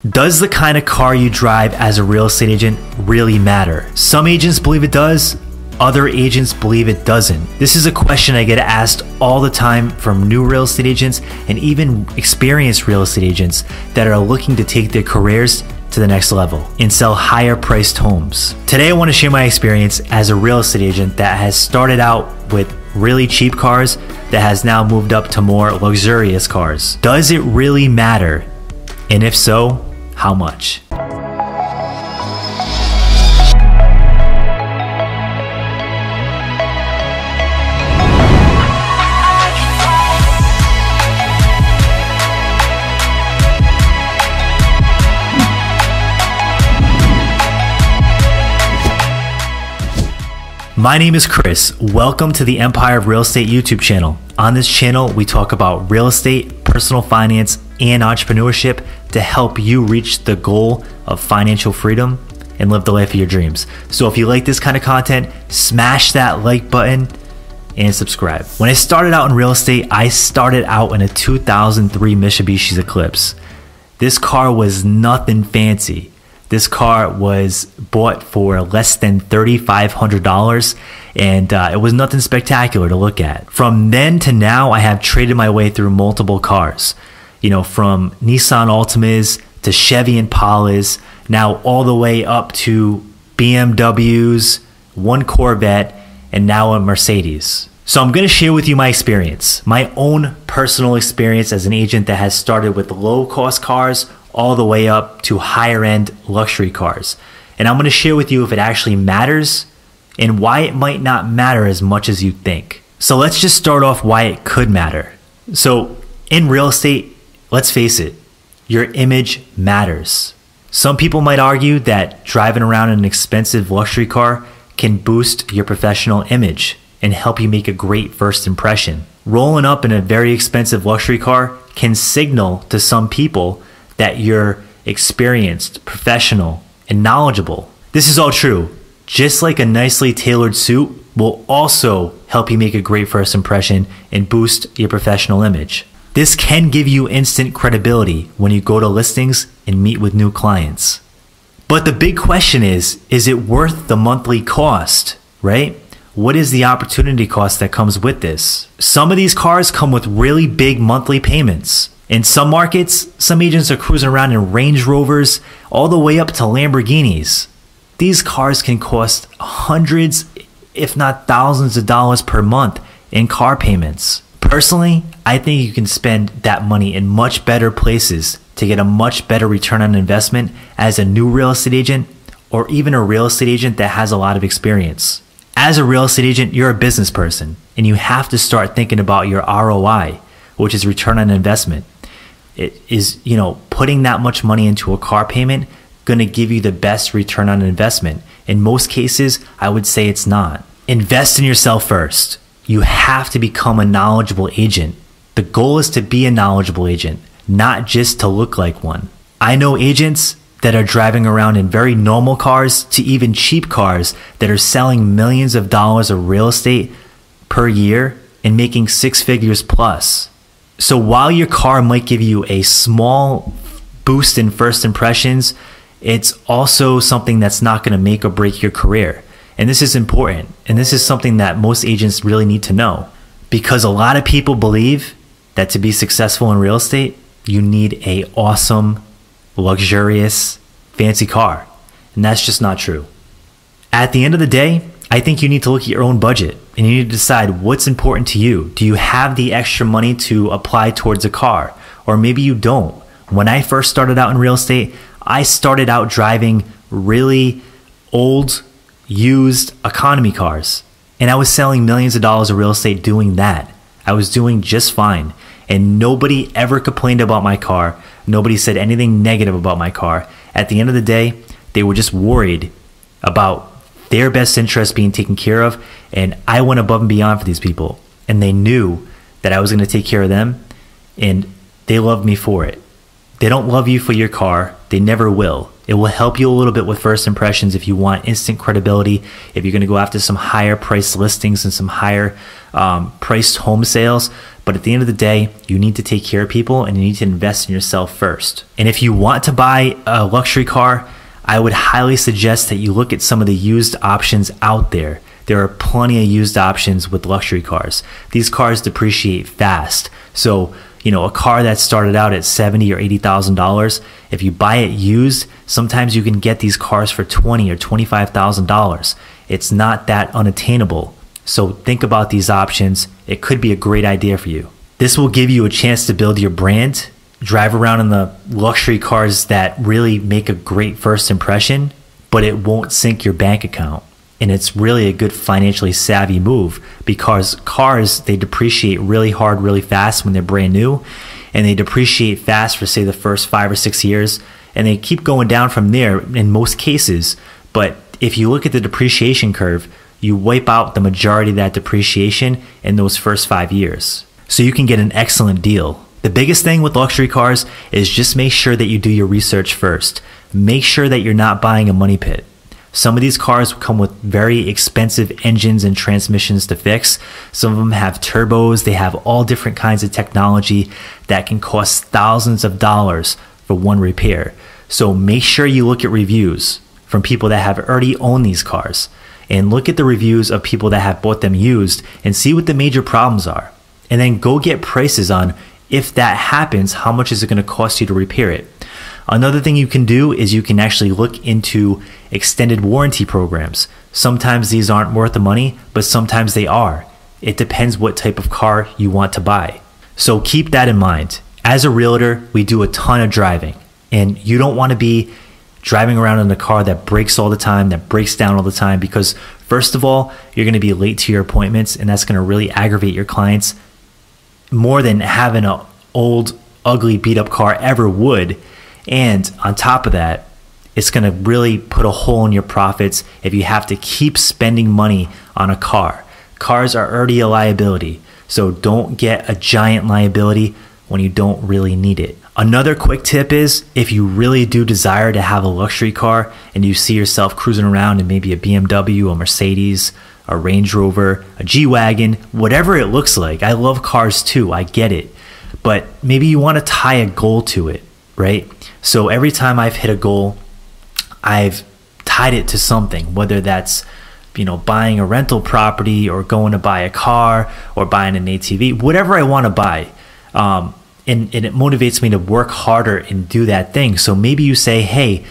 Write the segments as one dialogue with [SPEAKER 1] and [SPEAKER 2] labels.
[SPEAKER 1] Does the kind of car you drive as a real estate agent really matter? Some agents believe it does, other agents believe it doesn't. This is a question I get asked all the time from new real estate agents and even experienced real estate agents that are looking to take their careers to the next level and sell higher priced homes. Today I want to share my experience as a real estate agent that has started out with really cheap cars that has now moved up to more luxurious cars. Does it really matter? And if so, how much? My name is Chris. Welcome to the Empire of Real Estate YouTube channel. On this channel, we talk about real estate, personal finance, and entrepreneurship to help you reach the goal of financial freedom and live the life of your dreams. So if you like this kind of content, smash that like button and subscribe. When I started out in real estate, I started out in a 2003 Mitsubishi Eclipse. This car was nothing fancy. This car was bought for less than $3,500 and it was nothing spectacular to look at. From then to now, I have traded my way through multiple cars. You know, from Nissan Altimas to Chevy Impalas, now all the way up to BMWs, one Corvette, and now a Mercedes. So I'm going to share with you my experience, my own personal experience as an agent that has started with low cost cars all the way up to higher end luxury cars. And I'm going to share with you if it actually matters and why it might not matter as much as you think. So let's just start off why it could matter. So in real estate, let's face it, your image matters. Some people might argue that driving around in an expensive luxury car can boost your professional image and help you make a great first impression. Rolling up in a very expensive luxury car can signal to some people that you're experienced, professional, and knowledgeable. This is all true. Just like a nicely tailored suit will also help you make a great first impression and boost your professional image. This can give you instant credibility when you go to listings and meet with new clients. But the big question is it worth the monthly cost, right? What is the opportunity cost that comes with this? Some of these cars come with really big monthly payments. In some markets, some agents are cruising around in Range Rovers all the way up to Lamborghinis. These cars can cost hundreds, if not thousands of dollars per month in car payments. Personally, I think you can spend that money in much better places to get a much better return on investment as a new real estate agent or even a real estate agent that has a lot of experience. As a real estate agent, you're a business person and you have to start thinking about your ROI, which is return on investment. It is, putting that much money into a car payment going to give you the best return on investment? In most cases, I would say it's not. Invest in yourself first. You have to become a knowledgeable agent. The goal is to be a knowledgeable agent, not just to look like one. I know agents that are driving around in very normal cars to even cheap cars that are selling millions of dollars of real estate per year and making six figures plus. So while your car might give you a small boost in first impressions, it's also something that's not going to make or break your career. And this is important. And this is something that most agents really need to know, because a lot of people believe that to be successful in real estate, you need an awesome, luxurious, fancy car. And that's just not true. At the end of the day, I think you need to look at your own budget and you need to decide what's important to you. Do you have the extra money to apply towards a car? Or maybe you don't. When I first started out in real estate, I started out driving really old, used economy cars. And I was selling millions of dollars of real estate doing that. I was doing just fine. And nobody ever complained about my car. Nobody said anything negative about my car. At the end of the day, they were just worried about their best interest being taken care of, and I went above and beyond for these people, and they knew that I was going to take care of them, and they loved me for it. They don't love you for your car. They never will. It will help you a little bit with first impressions if you want instant credibility, if you're going to go after some higher priced listings and some higher priced home sales. But But at the end of the day, you need to take care of people and you need to invest in yourself first. And if you want to buy a luxury car, I would highly suggest that you look at some of the used options out there. There are plenty of used options with luxury cars. These cars depreciate fast. So, a car that started out at $70,000 or $80,000, if you buy it used, sometimes you can get these cars for $20,000 or $25,000. It's not that unattainable. So think about these options. It could be a great idea for you. This will give you a chance to build your brand, drive around in the luxury cars that really make a great first impression, but it won't sink your bank account. And it's really a good financially savvy move because cars, they depreciate really hard, really fast when they're brand new. And they depreciate fast for, say, the first 5 or 6 years. And they keep going down from there in most cases. But if you look at the depreciation curve, you wipe out the majority of that depreciation in those first 5 years. So you can get an excellent deal. The biggest thing with luxury cars is just make sure that you do your research first. Make sure that you're not buying a money pit. Some of these cars come with very expensive engines and transmissions to fix. Some of them have turbos. They have all different kinds of technology that can cost thousands of dollars for one repair. So make sure you look at reviews from people that have already owned these cars and look at the reviews of people that have bought them used and see what the major problems are. And then go get prices on if that happens, how much is it going to cost you to repair it? Another thing you can do is you can actually look into extended warranty programs. Sometimes these aren't worth the money, but sometimes they are. It depends what type of car you want to buy. So keep that in mind. As a realtor, we do a ton of driving, and you don't want to be driving around in a car that breaks all the time, that breaks down all the time, because first of all, you're going to be late to your appointments, and that's going to really aggravate your clients more than having an old, ugly, beat-up car ever would. And on top of that, it's going to really put a hole in your profits if you have to keep spending money on a car. Cars are already a liability, so don't get a giant liability when you don't really need it. Another quick tip is if you really do desire to have a luxury car and you see yourself cruising around in maybe a BMW, a Mercedes, a Range Rover, a G-Wagon, whatever it looks like. I love cars too, I get it. But maybe you want to tie a goal to it, right? So every time I've hit a goal, I've tied it to something, whether that's, buying a rental property or going to buy a car or buying an ATV, whatever I want to buy. And it motivates me to work harder and do that thing. So maybe you say, hey,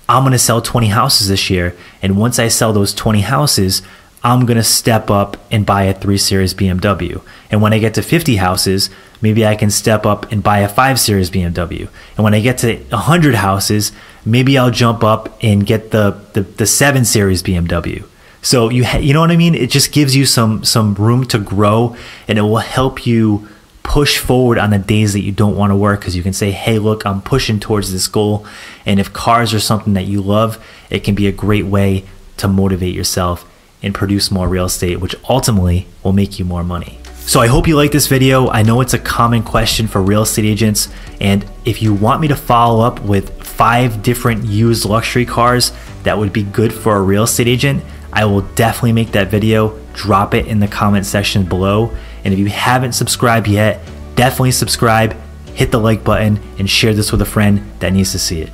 [SPEAKER 1] I'm going to sell 20 houses this year. And once I sell those 20 houses, I'm going to step up and buy a 3 Series BMW. And when I get to 50 houses, maybe I can step up and buy a 5 Series BMW. And when I get to 100 houses, maybe I'll jump up and get the 7 Series BMW. So you know what I mean? It just gives you some room to grow, and it will help you push forward on the days that you don't want to work, because you can say, hey, look, I'm pushing towards this goal. And if cars are something that you love, it can be a great way to motivate yourself and produce more real estate, which ultimately will make you more money. So I hope you like this video. I know it's a common question for real estate agents, and if you want me to follow up with 5 different used luxury cars that would be good for a real estate agent, I will definitely make that video. Drop it in the comment section below. And if you haven't subscribed yet, definitely subscribe, hit the like button, and share this with a friend that needs to see it.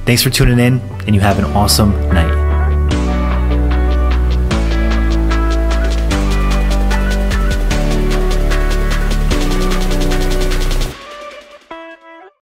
[SPEAKER 1] Thanks for tuning in, and you have an awesome night.